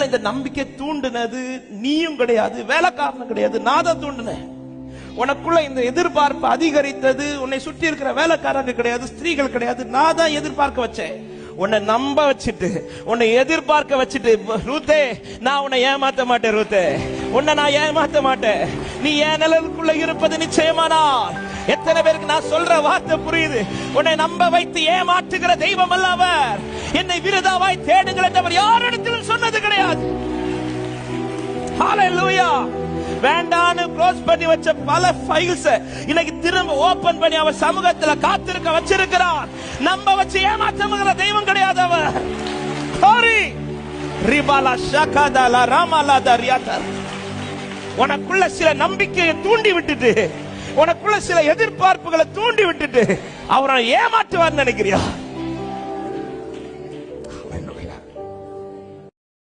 உனக்குள்ள இந்த நம்பிக்கை தூண்டுனது நீயும் கிடையாது, வேலைக்காரனும் கிடையாது, நான் தான் தூண்டுனேன். உனக்குள்ள இந்த எதிர்பார்ப்பு அதிகரித்தது உன்னை சுற்றி இருக்கிற வேலைக்காரங்க கிடையாது, ஸ்திரீகள் கிடையாது, நான் தான் எதிர்பார்க்க வச்சேன். உன்னை நம்ப வச்சுட்டு, உன்னை எதிர்பார்க்க வச்சுட்டு, ரூத்தே நான் உன்னை ஏமாத்த மாட்டேன், ரூத்தே உன்னை நான் ஏமாத்த மாட்டேன். நீ என் நிலவுக்குள்ள இருப்பது நிச்சயமானா. எத்தனை பேருக்கு நான் சொல்ற வார்த்தை புரியுது? உன்னை நம்ப வைத்து ஏமாற்றுகிற தெய்வம் அல்ல அவர். என்னை விருதாவாய் தேடுங்கள் என்றவர் யாரிடத்திலும் சொன்னது கிடையாது. ஹalleluya. வேண்டான்னு க்ளோஸ் பண்ணி வச்ச பல ஃபைல்ஸ் இன்னைக்கு திரும்ப ஓபன் பண்ணி அவர் சமூகத்துல காத்திருக்க வச்சிருக்கிறார். நம்ப வச்சு ஏமாற்றுகிற தெய்வம் கிடையாது அவர். ஹரி ரிபாலா ஷகதலா ராமலா தரியாதா. உனக்குள்ள சில நம்பிக்கையை தூண்டி விட்டுட்டு, உனக்குள்ள சில எதிர்பார்ப்புகளை தூண்டி விட்டுட்டு அவரை ஏமாற்றுவார் நினைக்கிறியா?